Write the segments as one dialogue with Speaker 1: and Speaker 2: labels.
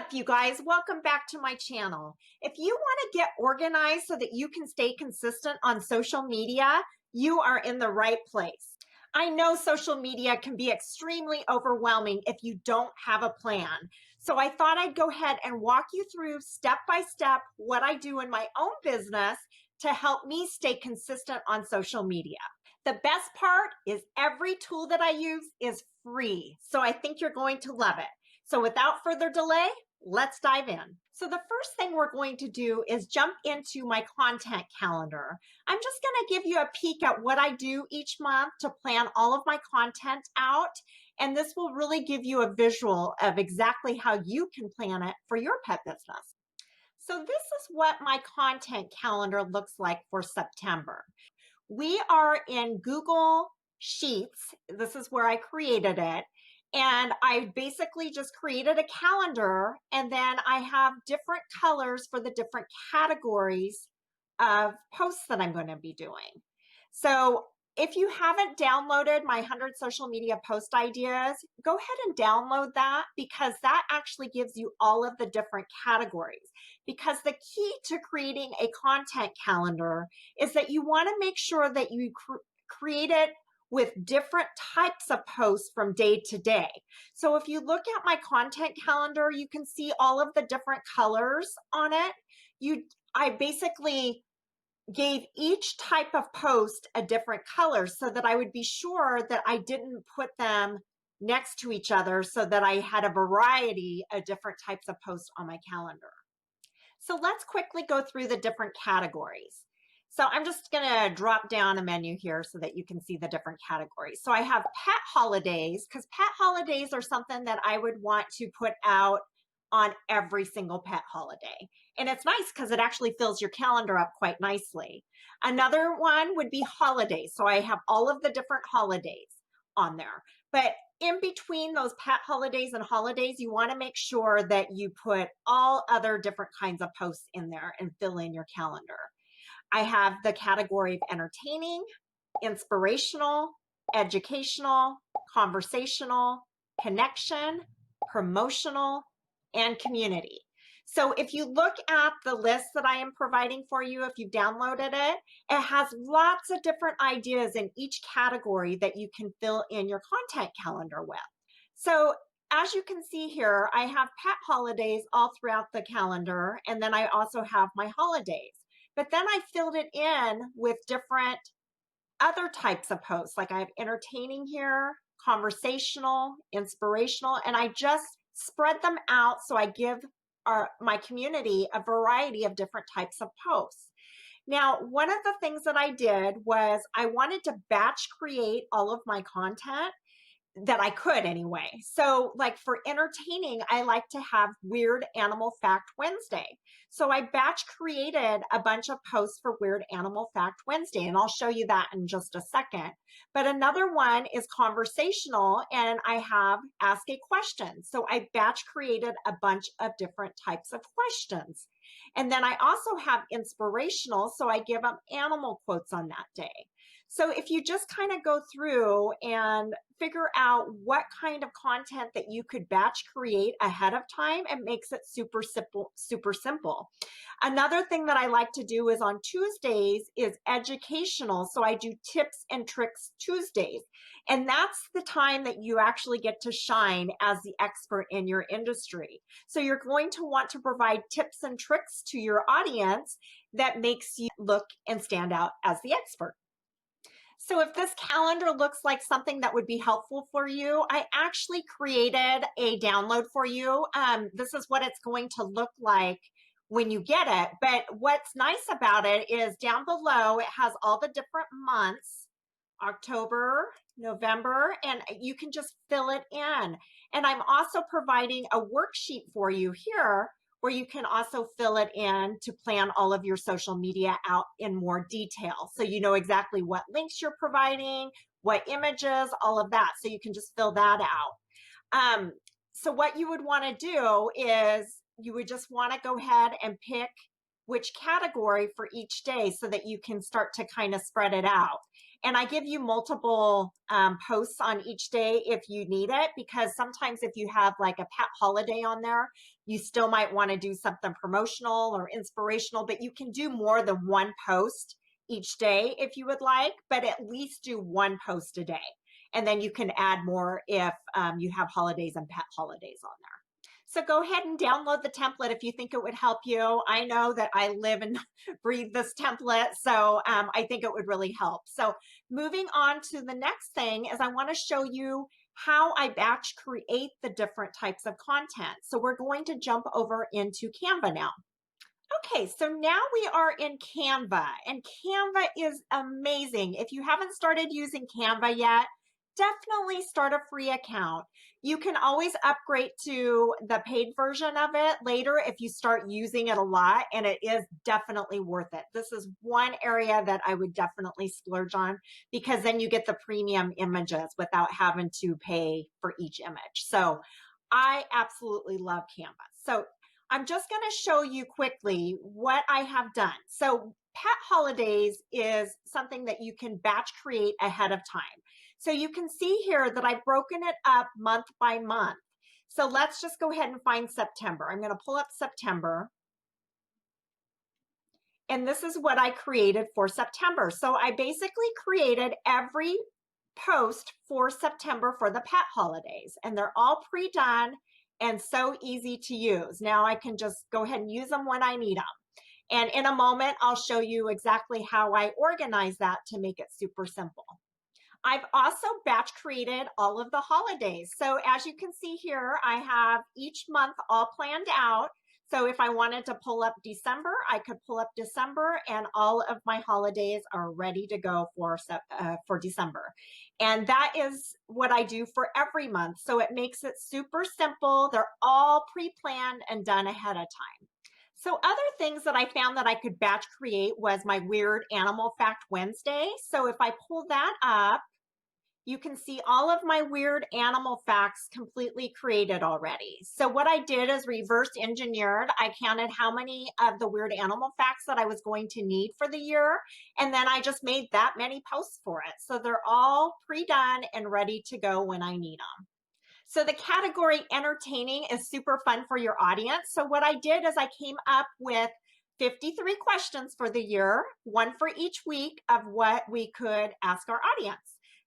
Speaker 1: up, you guys? Welcome back to my channel. If you want to get organized so that you can stay consistent on social media, you are in the right place. I know social media can be extremely overwhelming if you don't have a plan. So I thought I'd go ahead and walk you through step by step what I do in my own business to help me stay consistent on social media. The best part is every tool that I use is free. So I think you're going to love it. So without further delay, let's dive in. So the first thing we're going to do is jump into my content calendar. I'm just going to give you a peek at what I do each month to plan all of my content out. And this will really give you a visual of exactly how you can plan it for your pet business. So this is what my content calendar looks like for September. We are in Google Sheets. This is where I created it. And I basically just created a calendar, and then I have different colors for the different categories of posts that I'm going to be doing. So if you haven't downloaded my 100 social media post ideas, go ahead and download that, because that actually gives you all of the different categories. Because the key to creating a content calendar is that you want to make sure that you create it with different types of posts from day to day. So if you look at my content calendar, you can see all of the different colors on it. I basically gave each type of post a different color so that I would be sure that I didn't put them next to each other, so that I had a variety of different types of posts on my calendar. So let's quickly go through the different categories. So I'm just going to drop down a menu here so that you can see the different categories. So I have pet holidays, because pet holidays are something that I would want to put out on every single pet holiday. And it's nice because it actually fills your calendar up quite nicely. Another one would be holidays. So I have all of the different holidays on there. But in between those pet holidays and holidays, you want to make sure that you put all other different kinds of posts in there and fill in your calendar. I have the category of entertaining, inspirational, educational, conversational, connection, promotional, and community. So if you look at the list that I am providing for you, if you've downloaded it, it has lots of different ideas in each category that you can fill in your content calendar with. So as you can see here, I have pet holidays all throughout the calendar, and then I also have my holidays. But then I filled it in with different other types of posts. Like I have entertaining here, conversational, inspirational, and I just spread them out so I give my community a variety of different types of posts. Now, one of the things that I did was I wanted to batch create all of my content that I could anyway. So like for entertaining, I like to have Weird Animal Fact Wednesday. So I batch created a bunch of posts for Weird Animal Fact Wednesday, and I'll show you that in just a second. But another one is conversational, and I have Ask a Question. So I batch created a bunch of different types of questions. And then I also have inspirational, so I give them animal quotes on that day. So if you just kind of go through and figure out what kind of content that you could batch create ahead of time, it makes it super simple, super simple. Another thing that I like to do is on Tuesdays is educational. So I do tips and tricks Tuesdays. And that's the time that you actually get to shine as the expert in your industry. So you're going to want to provide tips and tricks to your audience that makes you look and stand out as the expert. So if this calendar looks like something that would be helpful for you, I actually created a download for you. This is what it's going to look like when you get it. But what's nice about it is down below, it has all the different months, October, November, and you can just fill it in. And I'm also providing a worksheet for you here where you can also fill it in to plan all of your social media out in more detail. So you know exactly what links you're providing, what images, all of that. So you can just fill that out. So what you would want to do is you would just want to go ahead and pick which category for each day so that you can start to kind of spread it out. And I give you multiple posts on each day if you need it, because sometimes if you have like a pet holiday on there, you still might want to do something promotional or inspirational, but you can do more than one post each day if you would like, but at least do one post a day. And then you can add more if you have holidays and pet holidays on there. So go ahead and download the template if you think it would help you. I know that I live and breathe this template, so I think it would really help. So moving on to the next thing is I want to show you how I batch create the different types of content. So we're going to jump over into Canva now. Okay, so now we are in Canva, and Canva is amazing. If you haven't started using Canva yet, definitely start a free account. You can always upgrade to the paid version of it later if you start using it a lot, and it is definitely worth it. This is one area that I would definitely splurge on, because then you get the premium images without having to pay for each image. So I absolutely love Canva. So I'm just going to show you quickly what I have done. So pet holidays is something that you can batch create ahead of time. So you can see here that I've broken it up month by month. So let's just go ahead and find September. I'm going to pull up September. And this is what I created for September. So I basically created every post for September for the pet holidays, and they're all pre-done and so easy to use. Now I can just go ahead and use them when I need them. And in a moment, I'll show you exactly how I organize that to make it super simple. I've also batch created all of the holidays. So as you can see here, I have each month all planned out. So if I wanted to pull up December, I could pull up December, and all of my holidays are ready to go for December. And that is what I do for every month. So it makes it super simple. They're all pre-planned and done ahead of time. So other things that I found that I could batch create was my Weird Animal Fact Wednesday. So if I pull that up, you can see all of my weird animal facts completely created already. So what I did is reverse engineered. I counted how many of the weird animal facts that I was going to need for the year, and then I just made that many posts for it. So they're all pre-done and ready to go when I need them. So the category entertaining is super fun for your audience. So what I did is I came up with 53 questions for the year, one for each week of what we could ask our audience.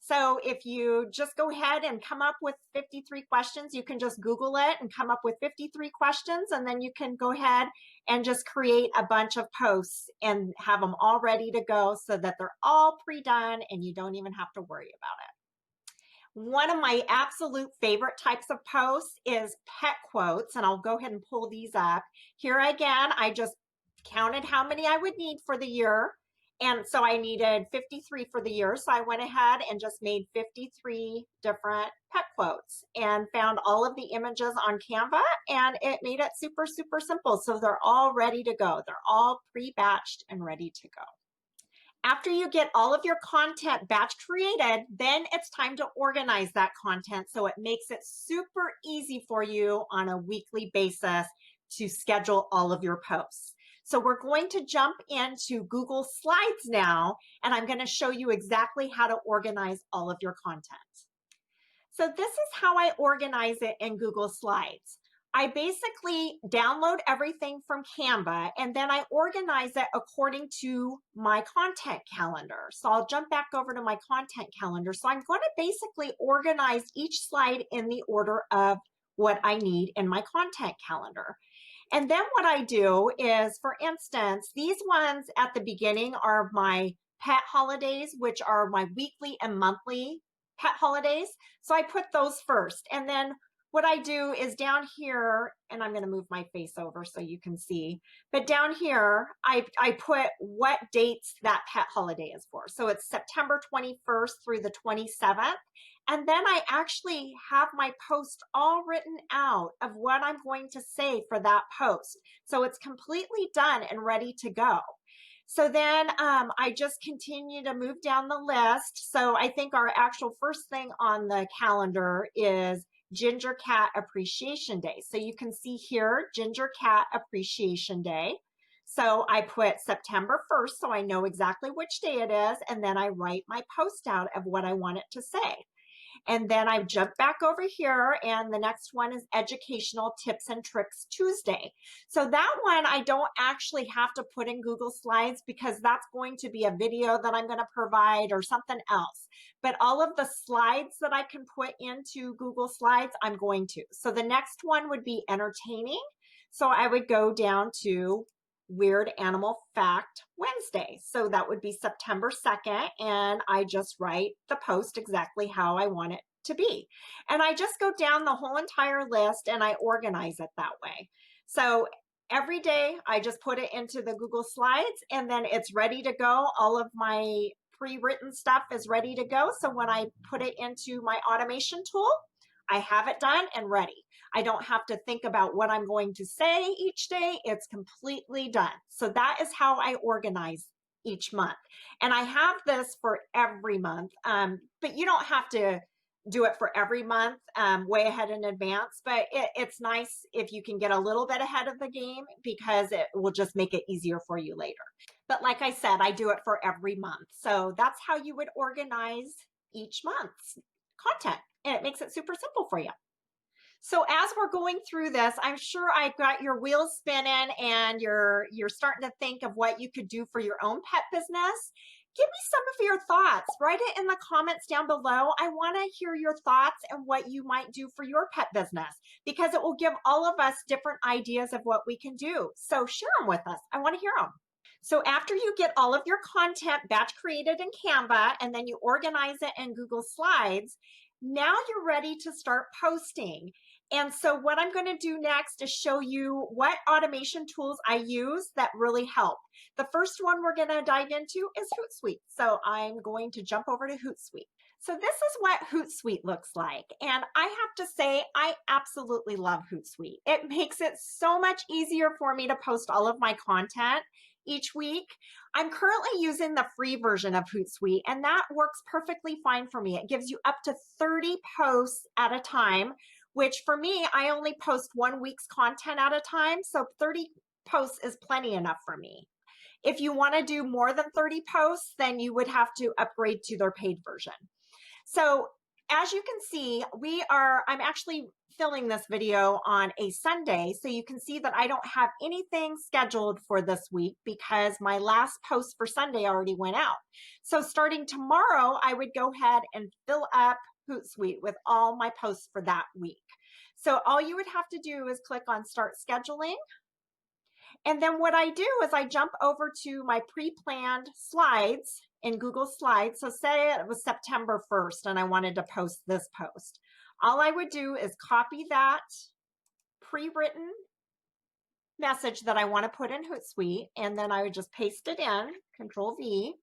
Speaker 1: So if you just go ahead and come up with 53 questions, you can just Google it and come up with 53 questions, and then you can go ahead and just create a bunch of posts and have them all ready to go so that they're all pre-done and you don't even have to worry about it. One of my absolute favorite types of posts is pet quotes, and I'll go ahead and pull these up. Here again, I just counted how many I would need for the year. And so I needed 53 for the year. So I went ahead and just made 53 different pet quotes and found all of the images on Canva, and it made it super, super simple. So they're all ready to go. They're all pre-batched and ready to go. After you get all of your content batch created, then it's time to organize that content so it makes it super easy for you on a weekly basis to schedule all of your posts. So we're going to jump into Google Slides now, and I'm going to show you exactly how to organize all of your content. So this is how I organize it in Google Slides. I basically download everything from Canva, and then I organize it according to my content calendar. So I'll jump back over to my content calendar. So I'm going to basically organize each slide in the order of what I need in my content calendar. And then what I do is, for instance, these ones at the beginning are my pet holidays, which are my weekly and monthly pet holidays. So I put those first. And then what I do is down here, and I'm going to move my face over so you can see, but down here, I put what dates that pet holiday is for. So it's September 21st through the 27th. And then I actually have my post all written out of what I'm going to say for that post. So it's completely done and ready to go. So then I just continue to move down the list. So I think our actual first thing on the calendar is Ginger Cat Appreciation Day. So you can see here, Ginger Cat Appreciation Day. So I put September 1st, so I know exactly which day it is, and then I write my post out of what I want it to say. And then I jump back over here, and the next one is Educational Tips and Tricks Tuesday. So that one I don't actually have to put in Google Slides because that's going to be a video that I'm going to provide or something else. But all of the slides that I can put into Google Slides, I'm going to. So the next one would be entertaining. So I would go down to Weird Animal Fact Wednesday. So that would be September 2nd. And I just write the post exactly how I want it to be. And I just go down the whole entire list and I organize it that way. So every day I just put it into the Google Slides and then it's ready to go. All of my pre-written stuff is ready to go. So when I put it into my automation tool, I have it done and ready. I don't have to think about what I'm going to say each day. It's completely done. So that is how I organize each month. And I have this for every month, but you don't have to do it for every month way ahead in advance, but it's nice if you can get a little bit ahead of the game because it will just make it easier for you later. But like I said, I do it for every month. So that's how you would organize each month's content, and it makes it super simple for you. So as we're going through this, I'm sure I've got your wheels spinning and you're starting to think of what you could do for your own pet business. Give me some of your thoughts. Write it in the comments down below. I want to hear your thoughts and what you might do for your pet business because it will give all of us different ideas of what we can do. So share them with us. I want to hear them. So after you get all of your content batch created in Canva and then you organize it in Google Slides, now you're ready to start posting. And so what I'm going to do next is show you what automation tools I use that really help. The first one we're going to dive into is Hootsuite. So I'm going to jump over to Hootsuite. So this is what Hootsuite looks like. And I have to say, I absolutely love Hootsuite. It makes it so much easier for me to post all of my content each week. I'm currently using the free version of Hootsuite, and that works perfectly fine for me. It gives you up to 30 posts at a time, which for me, I only post 1 week's content at a time. So 30 posts is plenty enough for me. If you want to do more than 30 posts, then you would have to upgrade to their paid version. So as you can see, I'm actually filming this video on a Sunday, so you can see that I don't have anything scheduled for this week because my last post for Sunday already went out. So starting tomorrow, I would go ahead and fill up Hootsuite with all my posts for that week. So all you would have to do is click on Start Scheduling. And then what I do is I jump over to my pre-planned slides in Google Slides. So say it was September 1st and I wanted to post this post. All I would do is copy that pre-written message that I want to put in Hootsuite, and then I would just paste it in, Control V.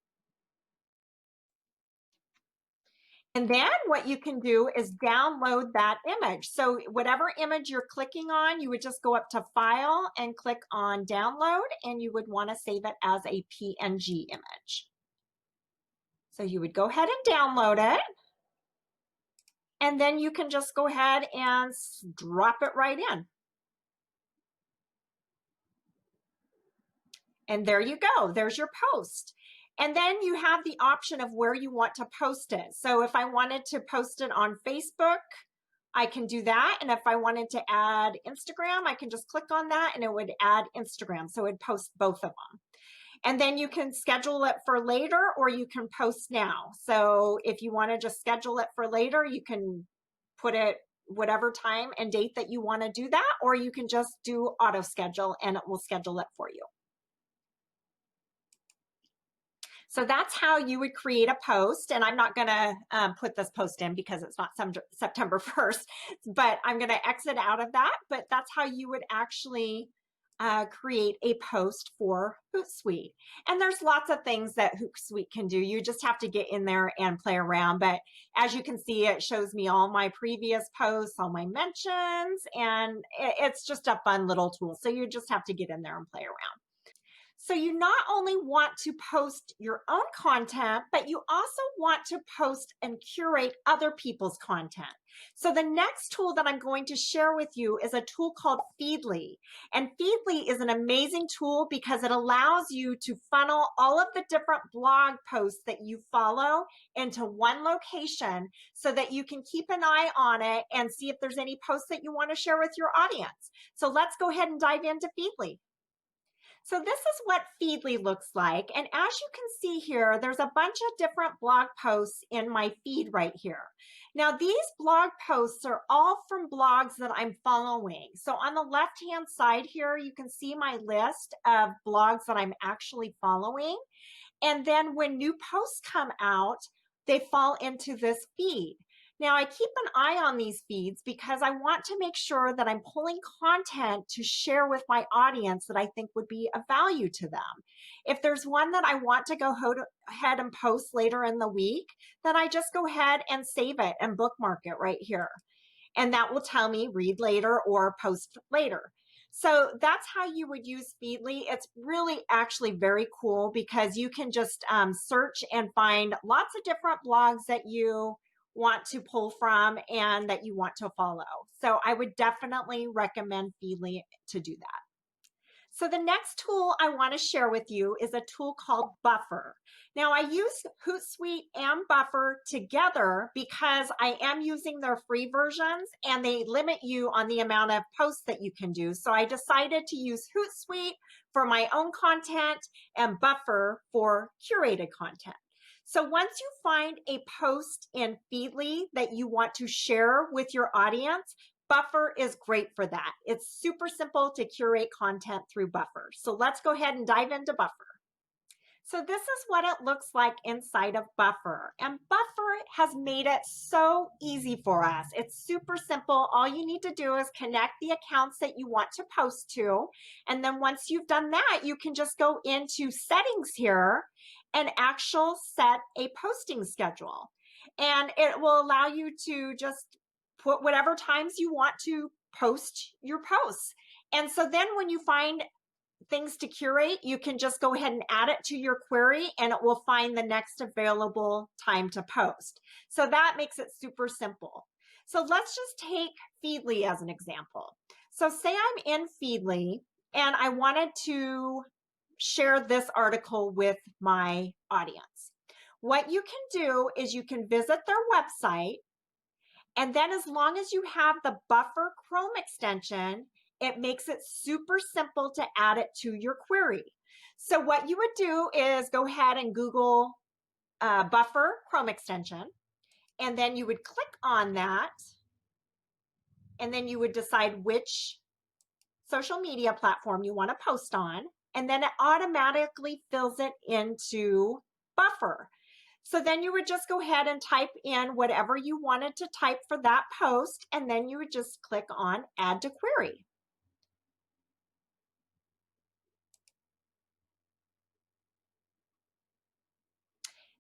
Speaker 1: And then what you can do is download that image. So whatever image you're clicking on, you would just go up to File and click on Download, and you would want to save it as a PNG image. So you would go ahead and download it. And then you can just go ahead and drop it right in. And there you go. There's your post. And then you have the option of where you want to post it. So if I wanted to post it on Facebook, I can do that. And if I wanted to add Instagram, I can just click on that and it would add Instagram. So it would post both of them. And then you can schedule it for later or you can post now. So if you want to just schedule it for later, you can put it whatever time and date that you want to do that, or you can just do auto schedule and it will schedule it for you. So that's how you would create a post. And I'm not going to put this post in because it's not September 1st, but I'm going to exit out of that. But that's how you would actually create a post for Hootsuite. And there's lots of things that Hootsuite can do. You just have to get in there and play around. But as you can see, it shows me all my previous posts, all my mentions, and it's just a fun little tool. So you just have to get in there and play around. So you not only want to post your own content, but you also want to post and curate other people's content. So the next tool that I'm going to share with you is a tool called Feedly. And Feedly is an amazing tool because it allows you to funnel all of the different blog posts that you follow into one location so that you can keep an eye on it and see if there's any posts that you want to share with your audience. So let's go ahead and dive into Feedly. So this is what Feedly looks like. And as you can see here, there's a bunch of different blog posts in my feed right here. Now, these blog posts are all from blogs that I'm following. So on the left-hand side here, you can see my list of blogs that I'm actually following. And then when new posts come out, they fall into this feed. Now, I keep an eye on these feeds because I want to make sure that I'm pulling content to share with my audience that I think would be of value to them. If there's one that I want to go ahead and post later in the week, then I just go ahead and save it and bookmark it right here. And that will tell me read later or post later. So that's how you would use Feedly. It's really actually very cool because you can just search and find lots of different blogs that you want to pull from and that you want to follow. So I would definitely recommend Feedly to do that. So the next tool I want to share with you is a tool called Buffer. Now I use Hootsuite and Buffer together because I am using their free versions and they limit you on the amount of posts that you can do. So I decided to use Hootsuite for my own content and Buffer for curated content. So once you find a post in Feedly that you want to share with your audience, Buffer is great for that. It's super simple to curate content through Buffer. So let's go ahead and dive into Buffer. So this is what it looks like inside of Buffer. And Buffer has made it so easy for us. It's super simple. All you need to do is connect the accounts that you want to post to. And then once you've done that, you can just go into settings here and set a posting schedule. And it will allow you to just put whatever times you want to post your posts. And so then when you find things to curate, you can just go ahead and add it to your query and it will find the next available time to post. So that makes it super simple. So let's just take Feedly as an example. So say I'm in Feedly and I wanted to share this article with my audience. What you can do is you can visit their website, and then as long as you have the Buffer Chrome extension, it makes it super simple to add it to your query. So what you would do is go ahead and Google Buffer Chrome extension, and then you would click on that, and then you would decide which social media platform you want to post on, and then it automatically fills it into Buffer. So then you would just go ahead and type in whatever you wanted to type for that post, and then you would just click on Add to Query.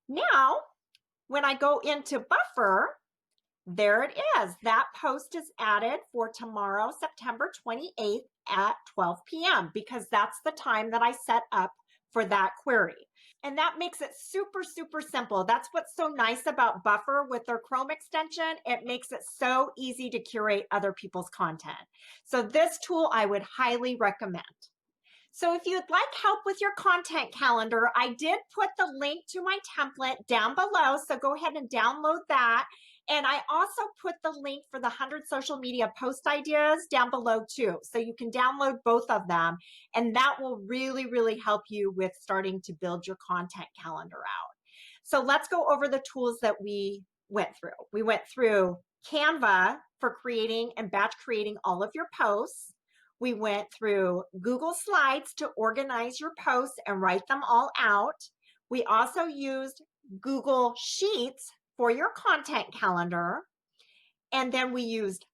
Speaker 1: Now, when I go into Buffer, there it is. That post is added for tomorrow, September 28th at 12 p.m. because that's the time that I set up for that query. And that makes it super, super simple. That's what's so nice about Buffer with their Chrome extension. It makes it so easy to curate other people's content. So this tool I would highly recommend. So if you'd like help with your content calendar, I did put the link to my template down below. So go ahead and download that. And I also put the link for the 100 social media post ideas down below too. So you can download both of them. And that will really, really help you with starting to build your content calendar out. So let's go over the tools that we went through. We went through Canva for creating and batch creating all of your posts. We went through Google Slides to organize your posts and write them all out. We also used Google Sheets for your content calendar. And then we used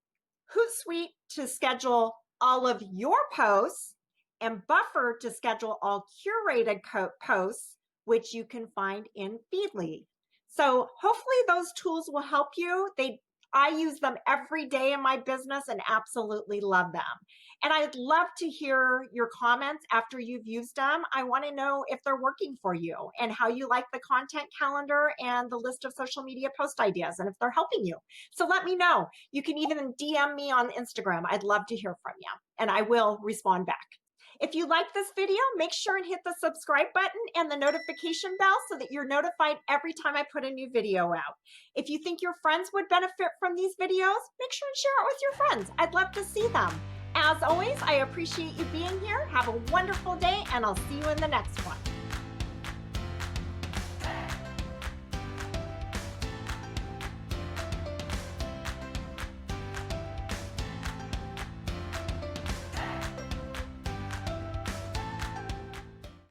Speaker 1: Hootsuite to schedule all of your posts and Buffer to schedule all curated posts, which you can find in Feedly. So hopefully those tools will help you. They I use them every day in my business and absolutely love them. And I'd love to hear your comments after you've used them. I want to know if they're working for you and how you like the content calendar and the list of social media post ideas and if they're helping you. So let me know. You can even DM me on Instagram. I'd love to hear from you and I will respond back. If you like this video, make sure and hit the subscribe button and the notification bell so that you're notified every time I put a new video out. If you think your friends would benefit from these videos, make sure and share it with your friends. I'd love to see them. As always, I appreciate you being here. Have a wonderful day, and I'll see you in the next one.